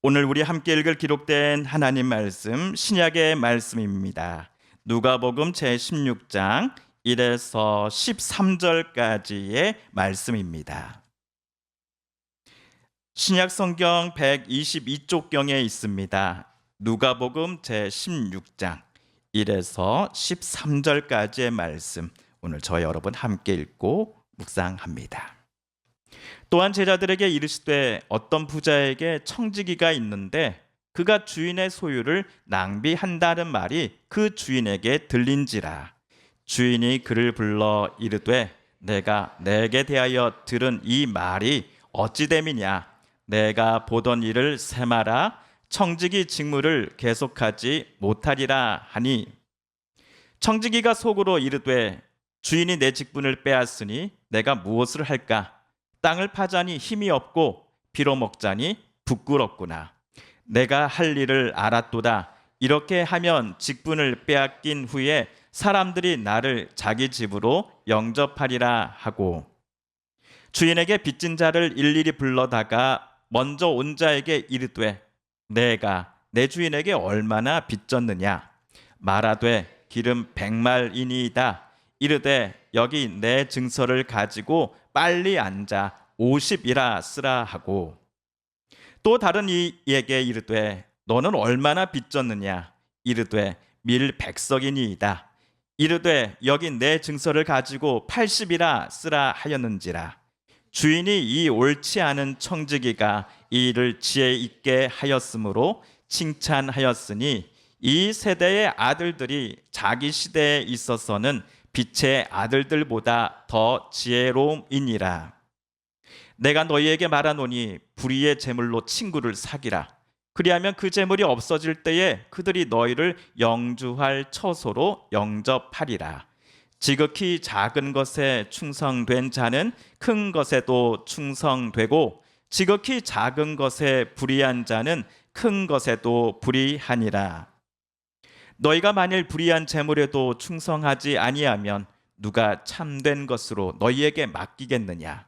오늘 우리 함께 읽을 기록된 하나님 말씀 신약의 말씀입니다. 누가복음 제16장 1에서 13절까지의 말씀입니다. 신약 성경 122쪽경에 있습니다. 누가복음 제16장 1에서 13절까지의 말씀, 오늘 저와 여러분 함께 읽고 묵상합니다. 또한 제자들에게 이르시되 어떤 부자에게 청지기가 있는데 그가 주인의 소유를 낭비한다는 말이 그 주인에게 들린지라. 주인이 그를 불러 이르되 내가 내게 대하여 들은 이 말이 어찌 됨이냐. 내가 보던 일을 세마라. 청지기 직무를 계속하지 못하리라 하니, 청지기가 속으로 이르되 주인이 내 직분을 빼앗으니 내가 무엇을 할까? 땅을 파자니 힘이 없고 빌어먹자니 부끄럽구나. 내가 할 일을 알았도다. 이렇게 하면 직분을 빼앗긴 후에 사람들이 나를 자기 집으로 영접하리라 하고, 주인에게 빚진 자를 일일이 불러다가 먼저 온 자에게 이르되 내가 내 주인에게 얼마나 빚졌느냐. 말하되 기름 100말이니이다. 이르되 여기 내 증서를 가지고 빨리 앉아 50이라 쓰라 하고, 또 다른 이에게 이르되 너는 얼마나 빚졌느냐. 이르되 밀 100석이니이다. 이르되 여기 내 증서를 가지고 80이라 쓰라 하였는지라. 주인이 이 옳지 않은 청지기가 이 일을 지혜 있게 하였으므로 칭찬하였으니, 이 세대의 아들들이 자기 시대에 있어서는 빛의 아들들보다 더 지혜로움이니라. 내가 너희에게 말하노니 불의의 재물로 친구를 사기라. 그리하면 그 재물이 없어질 때에 그들이 너희를 영주할 처소로 영접하리라. 지극히 작은 것에 충성된 자는 큰 것에도 충성되고, 지극히 작은 것에 불의한 자는 큰 것에도 불의하니라. 너희가 만일 불의한 재물에도 충성하지 아니하면 누가 참된 것으로 너희에게 맡기겠느냐.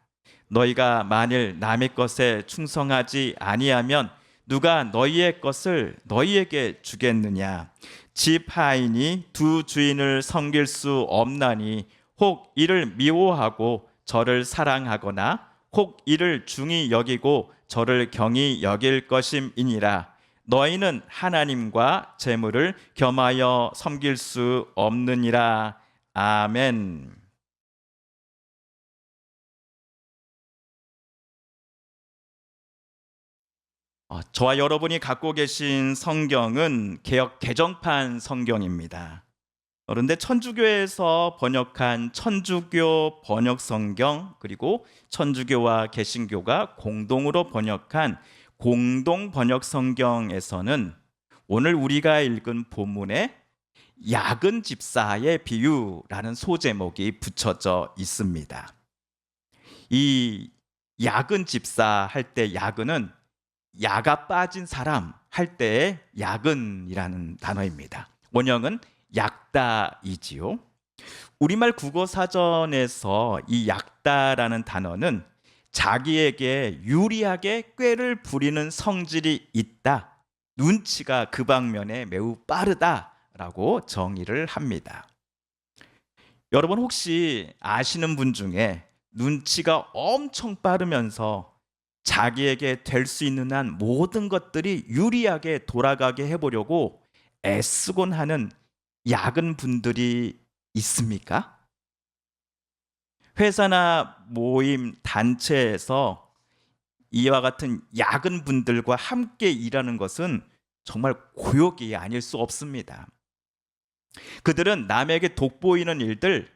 너희가 만일 남의 것에 충성하지 아니하면 누가 너희의 것을 너희에게 주겠느냐. 집 하인이 두 주인을 섬길 수 없나니 혹 이를 미워하고 저를 사랑하거나 혹 이를 중히 여기고 저를 경히 여길 것임이니라. 너희는 하나님과 재물을 겸하여 섬길 수 없느니라. 아멘. 저와 여러분이 갖고 계신 성경은 개역 개정판 성경입니다. 그런데 천주교에서 번역한 천주교 번역 성경, 그리고 천주교와 개신교가 공동으로 번역한 공동 번역 성경에서는 오늘 우리가 읽은 본문에 야근 집사의 비유라는 소제목이 붙여져 있습니다. 이 야근 집사 할 때 야근은 야가 빠진 사람 할 때의 야근이라는 단어입니다. 원형은 약다이지요. 우리말 국어사전에서 이 약다라는 단어는 자기에게 유리하게 꾀를 부리는 성질이 있다, 눈치가 그 방면에 매우 빠르다라고 정의를 합니다. 여러분 혹시 아시는 분 중에 눈치가 엄청 빠르면서 자기에게 될 수 있는 한 모든 것들이 유리하게 돌아가게 해보려고 애쓰곤 하는 야근 분들이 있습니까? 회사나 모임, 단체에서 이와 같은 야근 분들과 함께 일하는 것은 정말 고역이 아닐 수 없습니다. 그들은 남에게 돋보이는 일들,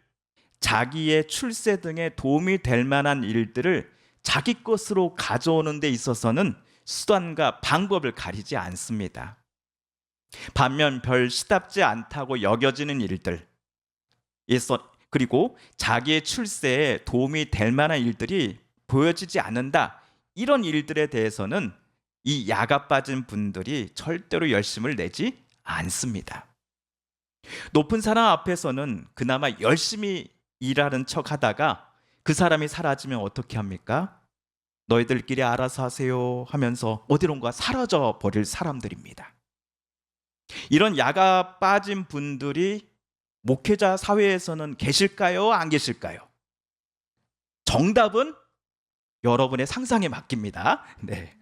자기의 출세 등에 도움이 될 만한 일들을 자기 것으로 가져오는 데 있어서는 수단과 방법을 가리지 않습니다. 반면 별 시답지 않다고 여겨지는 일들, 그리고 자기의 출세에 도움이 될 만한 일들이 보여지지 않는다, 이런 일들에 대해서는 이 야가 빠진 분들이 절대로 열심을 내지 않습니다. 높은 사람 앞에서는 그나마 열심히 일하는 척 하다가 그 사람이 사라지면 어떻게 합니까? 너희들끼리 알아서 하세요 하면서 어디론가 사라져 버릴 사람들입니다. 이런 야가 빠진 분들이 목회자 사회에서는 계실까요? 안 계실까요? 정답은 여러분의 상상에 맡깁니다. 네.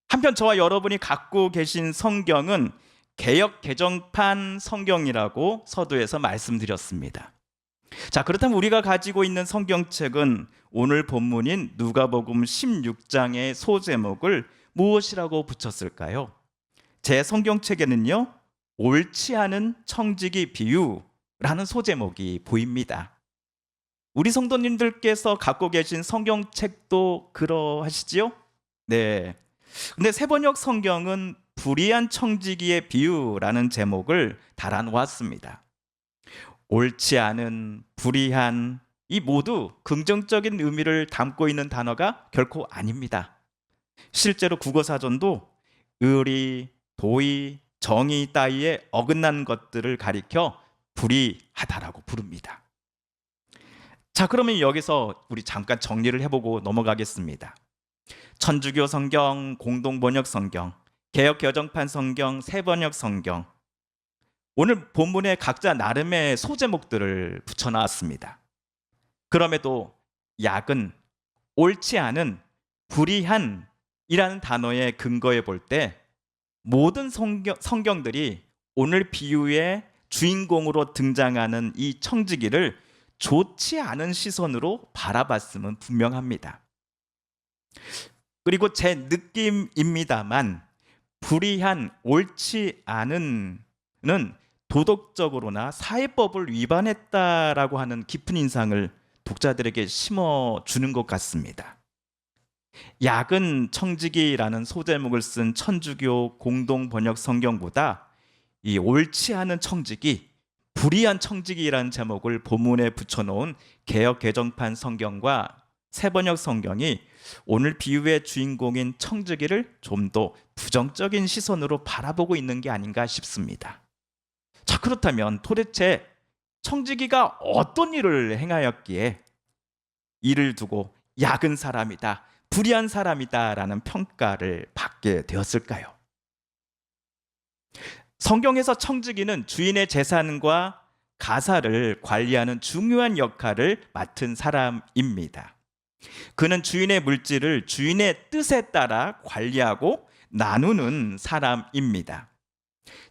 한편 저와 여러분이 갖고 계신 성경은 개역 개정판 성경이라고 서두에서 말씀드렸습니다. 자, 그렇다면 우리가 가지고 있는 성경책은 오늘 본문인 누가복음 16장의 소제목을 무엇이라고 붙였을까요? 제 성경책에는요, 옳지 않은 청지기 비유라는 소제목이 보입니다. 우리 성도님들께서 갖고 계신 성경책도 그러하시지요? 네. 근데 세번역 성경은 불의한 청지기의 비유라는 제목을 달아놓았습니다. 옳지 않은, 불의한, 이 모두 긍정적인 의미를 담고 있는 단어가 결코 아닙니다. 실제로 국어사전도 의리, 도의, 정의 따위에 어긋난 것들을 가리켜 불의하다라고 부릅니다. 자, 그러면 여기서 우리 잠깐 정리를 해보고 넘어가겠습니다. 천주교 성경, 공동번역 성경, 개역 개정판 성경, 세번역 성경, 오늘 본문에 각자 나름의 소제목들을 붙여놨습니다. 그럼에도 약은 옳지 않은, 불의한이라는 단어에 근거해 볼 때 모든 성경들이 오늘 비유의 주인공으로 등장하는 이 청지기를 좋지 않은 시선으로 바라봤음은 분명합니다. 그리고 제 느낌입니다만 불의한, 옳지 않은은 도덕적으로나 사회법을 위반했다라고 하는 깊은 인상을 독자들에게 심어주는 것 같습니다. 약은 청지기라는 소제목을 쓴 천주교 공동번역 성경보다 이 옳지 않은 청지기, 불의한 청지기라는 제목을 본문에 붙여놓은 개역 개정판 성경과 세번역 성경이 오늘 비유의 주인공인 청지기를 좀 더 부정적인 시선으로 바라보고 있는 게 아닌가 싶습니다. 자, 그렇다면 도대체 청지기가 어떤 일을 행하였기에 이를 두고 약은 사람이다, 불의한 사람이다라는 평가를 받게 되었을까요? 성경에서 청지기는 주인의 재산과 가사를 관리하는 중요한 역할을 맡은 사람입니다. 그는 주인의 물질을 주인의 뜻에 따라 관리하고 나누는 사람입니다.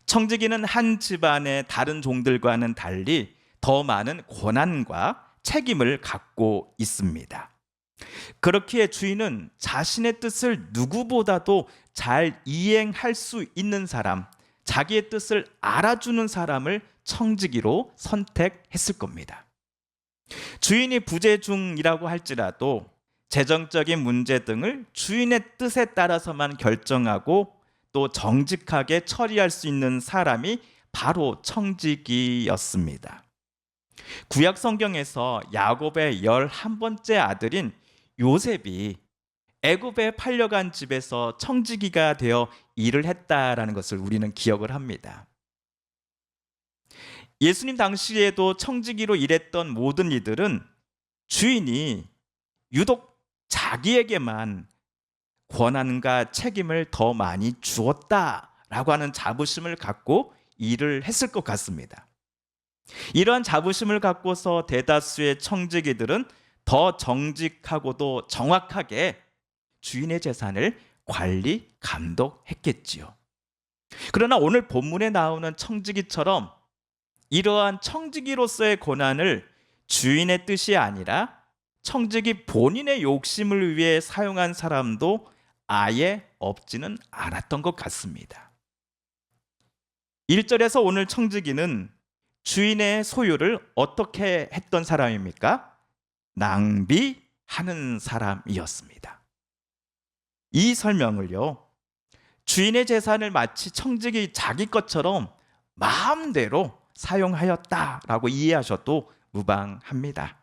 청지기는 한 집안의 다른 종들과는 달리 더 많은 권한과 책임을 갖고 있습니다. 그렇기에 주인은 자신의 뜻을 누구보다도 잘 이행할 수 있는 사람, 자기의 뜻을 알아주는 사람을 청지기로 선택했을 겁니다. 주인이 부재 중이라고 할지라도 재정적인 문제 등을 주인의 뜻에 따라서만 결정하고 또 정직하게 처리할 수 있는 사람이 바로 청지기였습니다. 구약 성경에서 야곱의 11번째 아들인 요셉이 애굽에 팔려간 집에서 청지기가 되어 일을 했다라는 것을 우리는 기억을 합니다. 예수님 당시에도 청지기로 일했던 모든 이들은 주인이 유독 자기에게만 권한과 책임을 더 많이 주었다라고 하는 자부심을 갖고 일을 했을 것 같습니다. 이러한 자부심을 갖고서 대다수의 청지기들은 더 정직하고도 정확하게 주인의 재산을 관리, 감독했겠지요. 그러나 오늘 본문에 나오는 청지기처럼 이러한 청지기로서의 권한을 주인의 뜻이 아니라 청지기 본인의 욕심을 위해 사용한 사람도 아예 없지는 않았던 것 같습니다. 1절에서 오늘 청지기는 주인의 소유를 어떻게 했던 사람입니까? 낭비하는 사람이었습니다. 이 설명을요, 주인의 재산을 마치 청지기 자기 것처럼 마음대로 사용하였다라고 이해하셔도 무방합니다.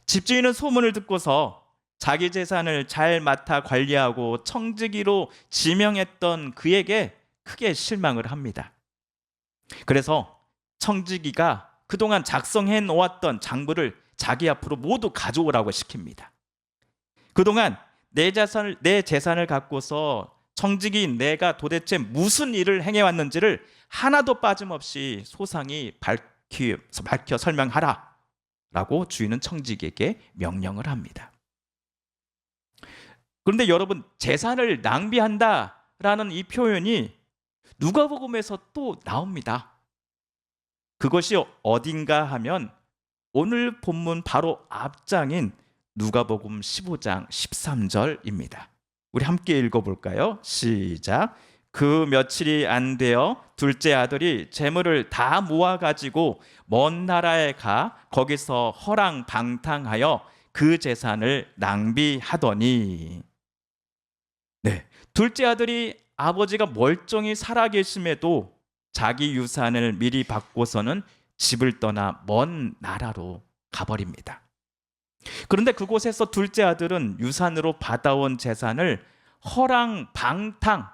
집주인은 소문을 듣고서 자기 재산을 잘 맡아 관리하고 청지기로 지명했던 그에게 크게 실망을 합니다. 그래서 청지기가 그동안 작성해 놓았던 장부를 자기 앞으로 모두 가져오라고 시킵니다. 그동안 내 재산을 갖고서 청직이 내가 도대체 무슨 일을 행해왔는지를 하나도 빠짐없이 소상히 밝혀 설명하라 라고 주인은 청직에게 명령을 합니다. 그런데 여러분, 재산을 낭비한다라는 이 표현이 누가복음에서 또 나옵니다. 그것이 어딘가 하면 오늘 본문 바로 앞장인 누가복음 15장 13절입니다. 우리 함께 읽어볼까요? 시작. 그 며칠이 안 되어 둘째 아들이 재물을 다 모아가지고 먼 나라에 가 거기서 허랑방탕하여 그 재산을 낭비하더니. 네, 둘째 아들이 아버지가 멀쩡히 살아계심에도 자기 유산을 미리 받고서는 집을 떠나 먼 나라로 가버립니다. 그런데 그곳에서 둘째 아들은 유산으로 받아온 재산을 허랑방탕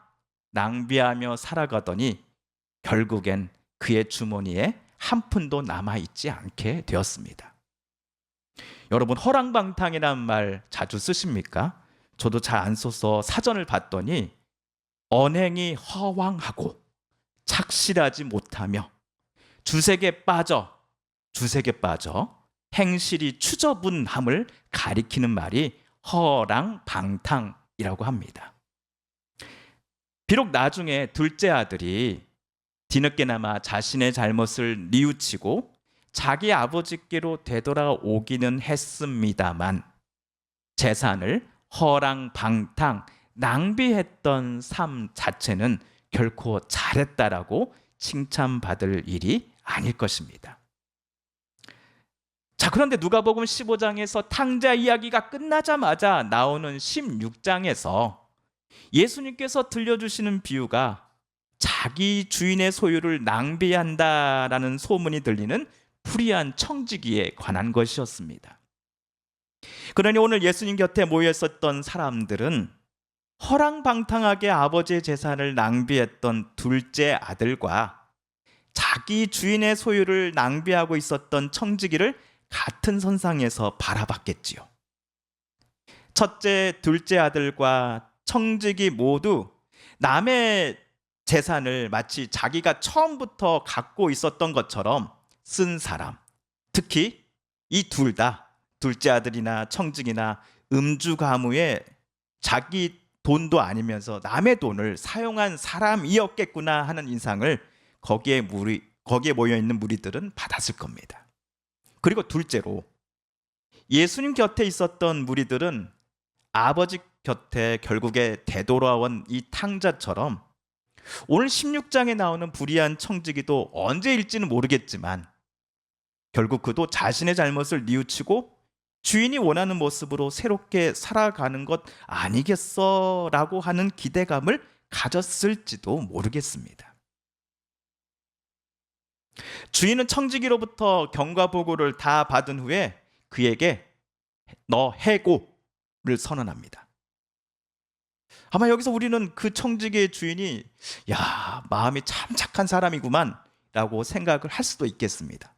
낭비하며 살아가더니 결국엔 그의 주머니에 한 푼도 남아있지 않게 되었습니다. 여러분, 허랑방탕이란 말 자주 쓰십니까? 저도 잘 안 써서 사전을 봤더니 언행이 허황하고 착실하지 못하며 주색에 빠져 행실이 추저분함을 가리키는 말이 허랑방탕이라고 합니다. 비록 나중에 둘째 아들이 뒤늦게나마 자신의 잘못을 뉘우치고 자기 아버지께로 되돌아오기는 했습니다만 재산을 허랑방탕 낭비했던 삶 자체는 결코 잘했다라고 칭찬받을 일이 아닐 것입니다. 자, 그런데 누가복음 15장에서 탕자 이야기가 끝나자마자 나오는 16장에서 예수님께서 들려주시는 비유가 자기 주인의 소유를 낭비한다라는 소문이 들리는 불의한 청지기에 관한 것이었습니다. 그러니 오늘 예수님 곁에 모여 있었던 사람들은 허랑방탕하게 아버지의 재산을 낭비했던 둘째 아들과 자기 주인의 소유를 낭비하고 있었던 청지기를 같은 선상에서 바라봤겠지요. 첫째, 둘째 아들과 청지기 모두 남의 재산을 마치 자기가 처음부터 갖고 있었던 것처럼 쓴 사람, 특히 이 둘 다, 둘째 아들이나 청지기나 음주가무에 자기 돈도 아니면서 남의 돈을 사용한 사람이었겠구나 하는 인상을 거기에 모여있는 무리들은 받았을 겁니다. 그리고 둘째로, 예수님 곁에 있었던 무리들은 아버지 곁에 결국에 되돌아온 이 탕자처럼 오늘 16장에 나오는 불의한 청지기도 언제일지는 모르겠지만 결국 그도 자신의 잘못을 뉘우치고 주인이 원하는 모습으로 새롭게 살아가는 것 아니겠어? 라고 하는 기대감을 가졌을지도 모르겠습니다. 주인은 청지기로부터 경과 보고를 다 받은 후에 그에게 너 해고를 선언합니다. 아마 여기서 우리는 그 청지기의 주인이 야, 마음이 참 착한 사람이구만 라고 생각을 할 수도 있겠습니다.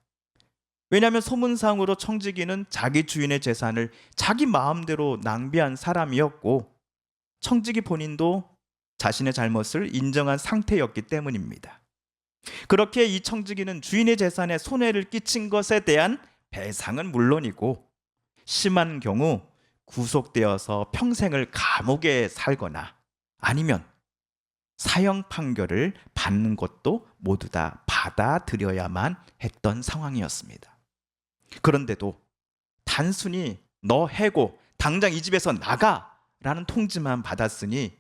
왜냐하면 소문상으로 청지기는 자기 주인의 재산을 자기 마음대로 낭비한 사람이었고 청지기 본인도 자신의 잘못을 인정한 상태였기 때문입니다. 그렇게 이 청지기는 주인의 재산에 손해를 끼친 것에 대한 배상은 물론이고 심한 경우 구속되어서 평생을 감옥에 살거나 아니면 사형 판결을 받는 것도 모두 다 받아들여야만 했던 상황이었습니다. 그런데도 단순히 너 해고, 당장 이 집에서 나가라는 통지만 받았으니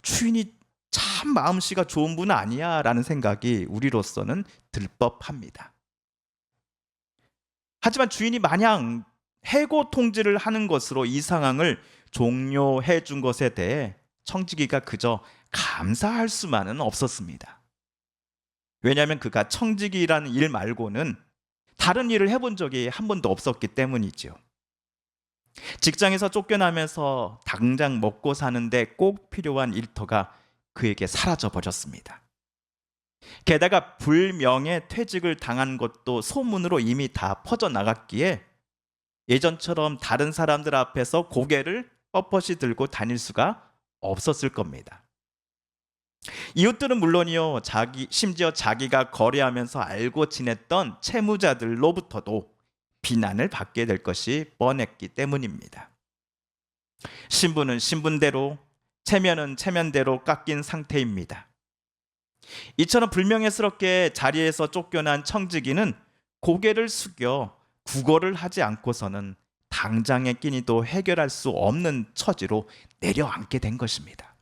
주인이 참 마음씨가 좋은 분 아니야 라는 생각이 우리로서는 들 법합니다. 하지만 주인이 마냥 해고 통지를 하는 것으로 이 상황을 종료해 준 것에 대해 청지기가 그저 감사할 수만은 없었습니다. 왜냐하면 그가 청지기라는 일 말고는 다른 일을 해본 적이 한 번도 없었기 때문이죠. 직장에서 쫓겨나면서 당장 먹고 사는데 꼭 필요한 일터가 그에게 사라져 버렸습니다. 게다가 불명예 퇴직을 당한 것도 소문으로 이미 다 퍼져나갔기에 예전처럼 다른 사람들 앞에서 고개를 뻣뻣이 들고 다닐 수가 없었을 겁니다. 이웃들은 물론이요, 심지어 자기가 거래하면서 알고 지냈던 채무자들로부터도 비난을 받게 될 것이 뻔했기 때문입니다. 신분은 신분대로, 체면은 체면대로 깎인 상태입니다. 이처럼 불명예스럽게 자리에서 쫓겨난 청지기는 고개를 숙여 구걸을 하지 않고서는 당장의 끼니도 해결할 수 없는 처지로 내려앉게 된 것입니다.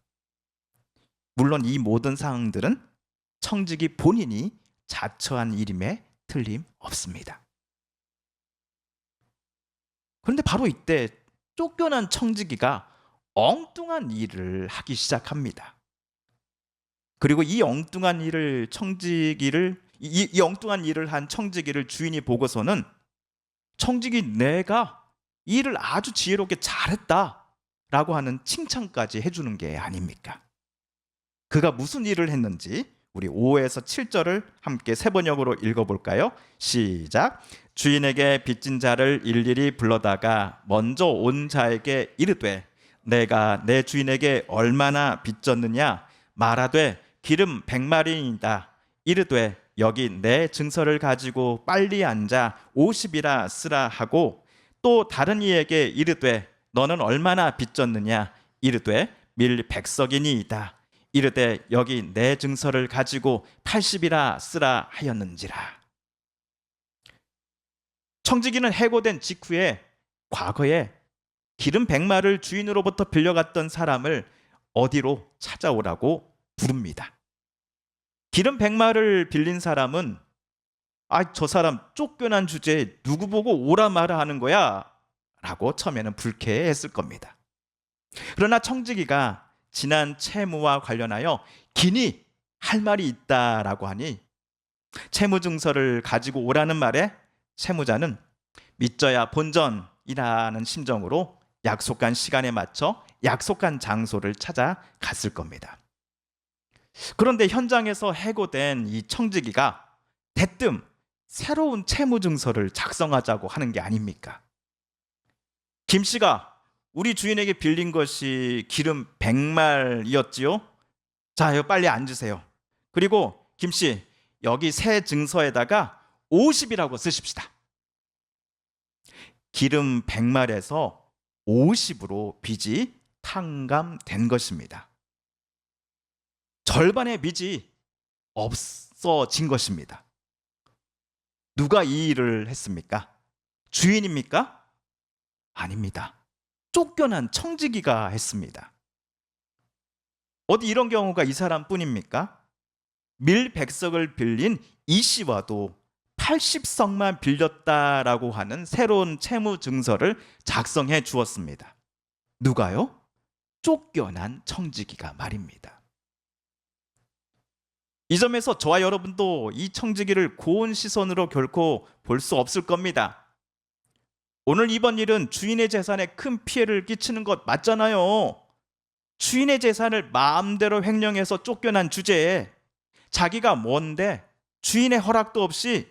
물론 이 모든 상황들은 청지기 본인이 자처한 일임에 틀림없습니다. 그런데 바로 이때 쫓겨난 청지기가 엉뚱한 일을 하기 시작합니다. 그리고 이 엉뚱한 일을 한 청지기를 주인이 보고서는 청지기 내가 일을 아주 지혜롭게 잘했다라고 하는 칭찬까지 해주는 게 아닙니까? 그가 무슨 일을 했는지 우리 5에서 7절을 함께 세 번역으로 읽어볼까요? 시작. 주인에게 빚진 자를 일일이 불러다가 먼저 온 자에게 이르되 내가 내 주인에게 얼마나 빚졌느냐 말하되 기름 100마리이다. 이르되 여기 내 증서를 가지고 빨리 앉아 50이라 쓰라 하고 또 다른 이에게 이르되 너는 얼마나 빚졌느냐 이르되 밀 100석이니이다. 이르되 여기 내 증서를 가지고 80이라 쓰라 하였는지라. 청지기는 해고된 직후에 과거에 기름 100마를 주인으로부터 빌려갔던 사람을 어디로 찾아오라고 부릅니다. 기름 100마를 빌린 사람은 저 사람 쫓겨난 주제에 누구 보고 오라 마라 하는 거야 라고 처음에는 불쾌해했을 겁니다. 그러나 청지기가 지난 채무와 관련하여 긴히 할 말이 있다라고 하니 채무 증서를 가지고 오라는 말에 채무자는 믿져야 본전이라는 심정으로 약속한 시간에 맞춰 약속한 장소를 찾아갔을 겁니다. 그런데 현장에서 해고된 이 청지기가 대뜸 새로운 채무 증서를 작성하자고 하는 게 아닙니까? 김 씨가 우리 주인에게 빌린 것이 기름 100말이었지요? 자, 여기 빨리 앉으세요. 그리고 김 씨, 여기 새 증서에다가 50이라고 쓰십시다. 기름 100말에서 50으로 빚이 탕감된 것입니다. 절반의 빚이 없어진 것입니다. 누가 이 일을 했습니까? 주인입니까? 아닙니다. 쫓겨난 청지기가 했습니다. 어디 이런 경우가 이 사람뿐입니까? 밀 100석을 빌린 이 씨와도 80석만 빌렸다라고 하는 새로운 채무 증서를 작성해 주었습니다. 누가요? 쫓겨난 청지기가 말입니다. 이 점에서 저와 여러분도 이 청지기를 고운 시선으로 결코 볼 수 없을 겁니다. 오늘 이번 일은 주인의 재산에 큰 피해를 끼치는 것 맞잖아요. 주인의 재산을 마음대로 횡령해서 쫓겨난 주제에 자기가 뭔데 주인의 허락도 없이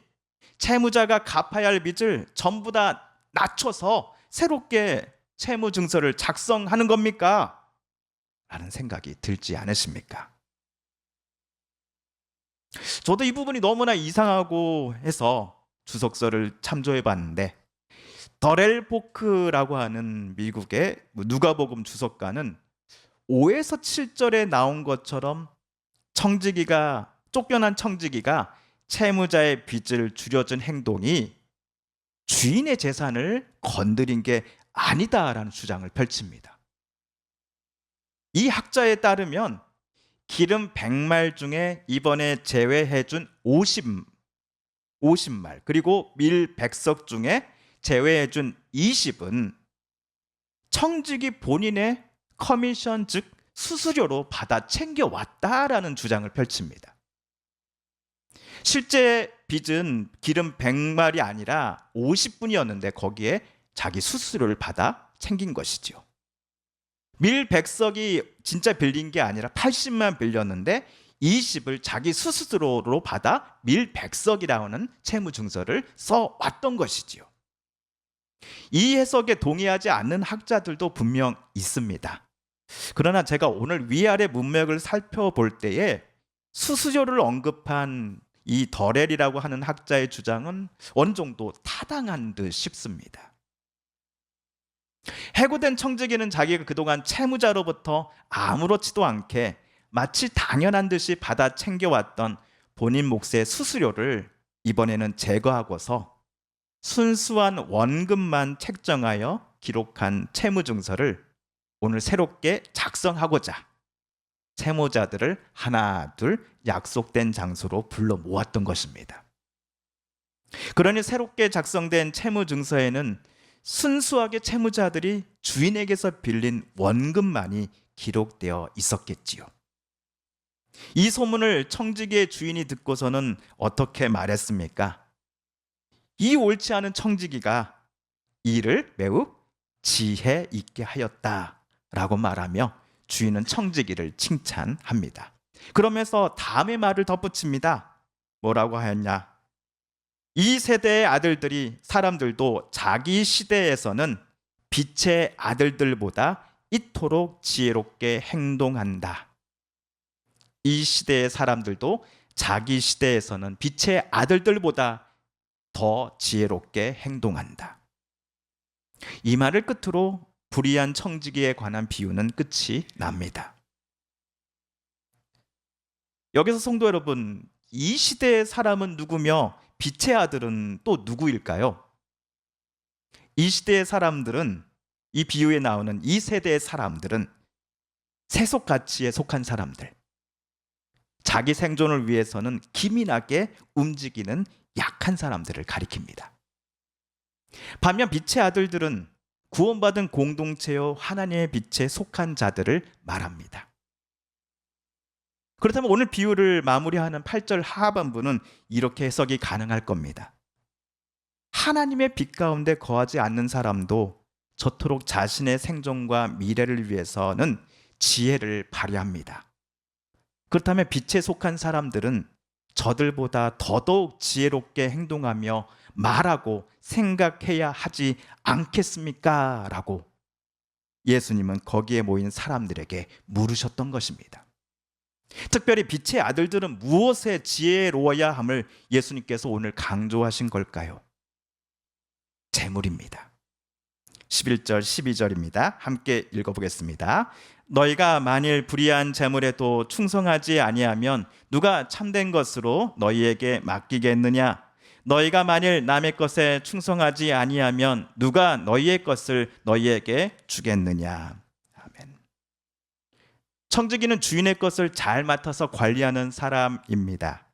채무자가 갚아야 할 빚을 전부 다 낮춰서 새롭게 채무 증서를 작성하는 겁니까? 라는 생각이 들지 않으십니까? 저도 이 부분이 너무나 이상하고 해서 주석서를 참조해 봤는데 더렐 포크라고 하는 미국의 누가복음 주석가는 5에서 7절에 나온 것처럼 쫓겨난 청지기가 채무자의 빚을 줄여준 행동이 주인의 재산을 건드린 게 아니다라는 주장을 펼칩니다. 이 학자에 따르면 기름 100말 중에 이번에 제외해준 50말 그리고 밀 100석 중에 제외해준 20은 청지기 본인의 커미션 즉 수수료로 받아 챙겨왔다라는 주장을 펼칩니다. 실제 빚은 기름 100말이 아니라 50분이었는데 거기에 자기 수수료를 받아 챙긴 것이죠. 밀 100석이 진짜 빌린 게 아니라 80만 빌렸는데 20을 자기 수수료로 받아 밀 100석이라는 채무 증서를 써왔던 것이지요. 이 해석에 동의하지 않는 학자들도 분명 있습니다. 그러나 제가 오늘 위아래 문맥을 살펴볼 때에 수수료를 언급한 이 더렐이라고 하는 학자의 주장은 어느 정도 타당한 듯 싶습니다. 해고된 청지기는 자기가 그동안 채무자로부터 아무렇지도 않게 마치 당연한 듯이 받아 챙겨왔던 본인 몫의 수수료를 이번에는 제거하고서 순수한 원금만 책정하여 기록한 채무증서를 오늘 새롭게 작성하고자 채무자들을 하나 둘 약속된 장소로 불러 모았던 것입니다. 그러니 새롭게 작성된 채무증서에는 순수하게 채무자들이 주인에게서 빌린 원금만이 기록되어 있었겠지요. 이 소문을 청지기의 주인이 듣고서는 어떻게 말했습니까? 이 옳지 않은 청지기가 이를 매우 지혜 있게 하였다라고 말하며 주인은 청지기를 칭찬합니다. 그러면서 다음의 말을 덧붙입니다. 뭐라고 하였냐? 이 세대의 아들들이 사람들도 자기 시대에서는 빛의 아들들보다 이토록 지혜롭게 행동한다. 이 시대의 사람들도 자기 시대에서는 빛의 아들들보다 더 지혜롭게 행동한다. 이 말을 끝으로 불의한 청지기에 관한 비유는 끝이 납니다. 여기서 성도 여러분, 이 시대의 사람은 누구며 빛의 아들은 또 누구일까요? 이 시대의 사람들은, 이 비유에 나오는 이 세대의 사람들은 세속 가치에 속한 사람들, 자기 생존을 위해서는 기민하게 움직이는 약한 사람들을 가리킵니다. 반면 빛의 아들들은 구원받은 공동체요 하나님의 빛에 속한 자들을 말합니다. 그렇다면 오늘 비유를 마무리하는 8절 하반부는 이렇게 해석이 가능할 겁니다. 하나님의 빛 가운데 거하지 않는 사람도 저토록 자신의 생존과 미래를 위해서는 지혜를 발휘합니다. 그렇다면 빛에 속한 사람들은 저들보다 더더욱 지혜롭게 행동하며 말하고 생각해야 하지 않겠습니까? 라고 예수님은 거기에 모인 사람들에게 물으셨던 것입니다. 특별히 빛의 아들들은 무엇에 지혜로워야 함을 예수님께서 오늘 강조하신 걸까요? 재물입니다. 11절 12절입니다. 함께 읽어보겠습니다. 너희가 만일 불의한 재물에도 충성하지 아니하면 누가 참된 것으로 너희에게 맡기겠느냐? 너희가 만일 남의 것에 충성하지 아니하면 누가 너희의 것을 너희에게 주겠느냐? 아멘. 청지기는 주인의 것을 잘 맡아서 관리하는 사람입니다.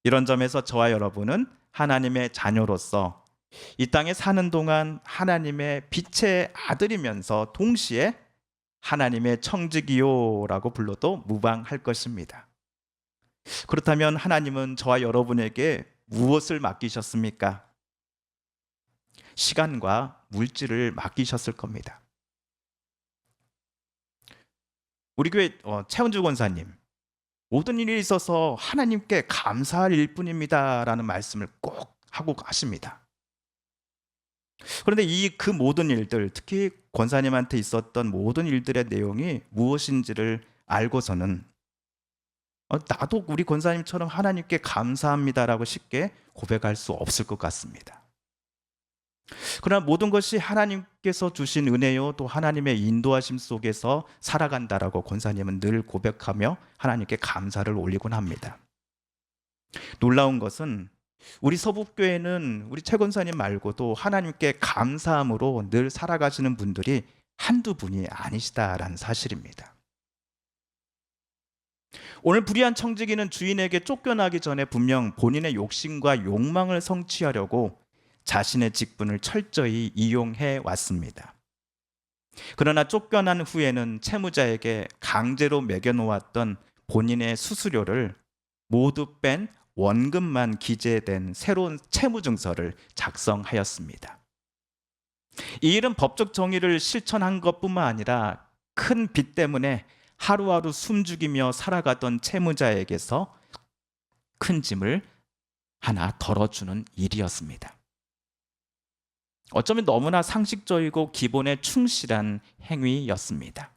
이런 점에서 저와 여러분은 하나님의 자녀로서 이 땅에 사는 동안 하나님의 빛의 아들이면서 동시에 하나님의 청지기요라고 불러도 무방할 것입니다. 그렇다면 하나님은 저와 여러분에게 무엇을 맡기셨습니까? 시간과 물질을 맡기셨을 겁니다. 우리 교회 최은주 권사님, 모든 일에 있어서 하나님께 감사할 일뿐입니다라는 말씀을 꼭 하고 가십니다. 그런데 그 모든 일들, 특히 권사님한테 있었던 모든 일들의 내용이 무엇인지를 알고서는 나도 우리 권사님처럼 하나님께 감사합니다라고 쉽게 고백할 수 없을 것 같습니다. 그러나 모든 것이 하나님께서 주신 은혜요 또 하나님의 인도하심 속에서 살아간다라고 권사님은 늘 고백하며 하나님께 감사를 올리곤 합니다. 놀라운 것은 우리 서북교회는 우리 최 권사님 말고도 하나님께 감사함으로 늘 살아가시는 분들이 한두 분이 아니시다라는 사실입니다. 오늘 불의한 청지기는 주인에게 쫓겨나기 전에 분명 본인의 욕심과 욕망을 성취하려고 자신의 직분을 철저히 이용해 왔습니다. 그러나 쫓겨난 후에는 채무자에게 강제로 매겨놓았던 본인의 수수료를 모두 뺀 원금만 기재된 새로운 채무증서를 작성하였습니다. 이 일은 법적 정의를 실천한 것뿐만 아니라 큰 빚 때문에 하루하루 숨죽이며 살아가던 채무자에게서 큰 짐을 하나 덜어주는 일이었습니다. 어쩌면 너무나 상식적이고 기본에 충실한 행위였습니다.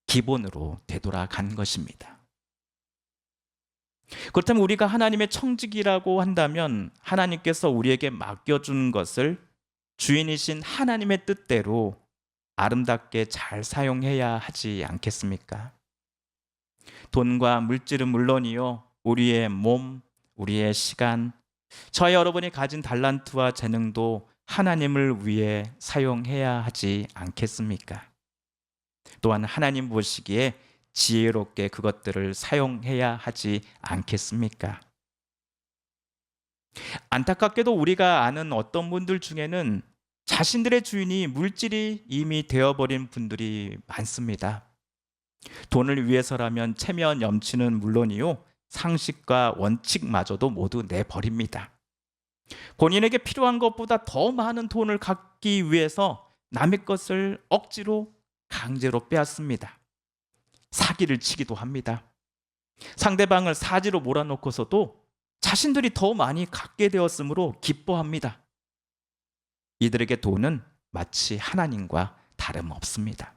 기본으로 되돌아간 것입니다. 그렇다면 우리가 하나님의 청지기라고 한다면 하나님께서 우리에게 맡겨준 것을 주인이신 하나님의 뜻대로 아름답게 잘 사용해야 하지 않겠습니까? 돈과 물질은 물론이요, 우리의 몸, 우리의 시간, 저와 여러분이 가진 달란트와 재능도 하나님을 위해 사용해야 하지 않겠습니까? 또한 하나님 보시기에 지혜롭게 그것들을 사용해야 하지 않겠습니까? 안타깝게도 우리가 아는 어떤 분들 중에는 자신들의 주인이 물질이 이미 되어버린 분들이 많습니다. 돈을 위해서라면 체면 염치는 물론이요, 상식과 원칙마저도 모두 내버립니다. 본인에게 필요한 것보다 더 많은 돈을 갖기 위해서 남의 것을 억지로 강제로 빼앗습니다. 사기를 치기도 합니다. 상대방을 사지로 몰아넣고서도 자신들이 더 많이 갖게 되었으므로 기뻐합니다. 이들에게 돈은 마치 하나님과 다름없습니다.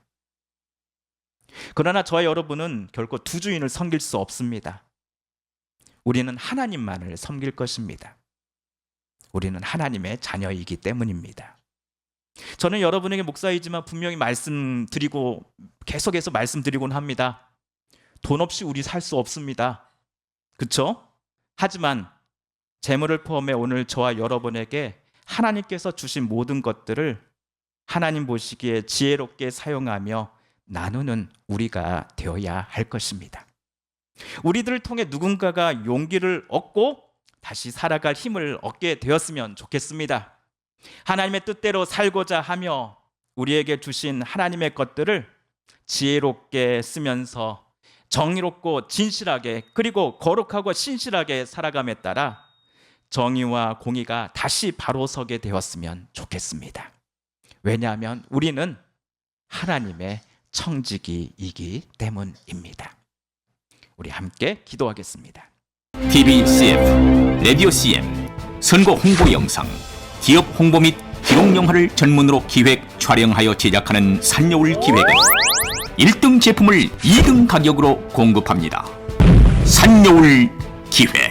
그러나 저와 여러분은 결코 두 주인을 섬길 수 없습니다. 우리는 하나님만을 섬길 것입니다. 우리는 하나님의 자녀이기 때문입니다. 저는 여러분에게 목사이지만 분명히 말씀드리고 계속해서 말씀드리곤 합니다. 돈 없이 우리 살 수 없습니다. 그렇죠? 하지만 재물을 포함해 오늘 저와 여러분에게 하나님께서 주신 모든 것들을 하나님 보시기에 지혜롭게 사용하며 나누는 우리가 되어야 할 것입니다. 우리들을 통해 누군가가 용기를 얻고 다시 살아갈 힘을 얻게 되었으면 좋겠습니다. 하나님의 뜻대로 살고자 하며 우리에게 주신 하나님의 것들을 지혜롭게 쓰면서 정의롭고 진실하게, 그리고 거룩하고 신실하게 살아감에 따라 정의와 공의가 다시 바로 서게 되었으면 좋겠습니다. 왜냐하면 우리는 하나님의 청지기이기 때문입니다. 우리 함께 기도하겠습니다. TV CF, 라디오 CM, 선거 홍보 영상, 기업 홍보 및 기록 영화를 전문으로 기획, 촬영하여 제작하는 산여울 기획은 1등 제품을 2등 가격으로 공급합니다. 산여울 기획.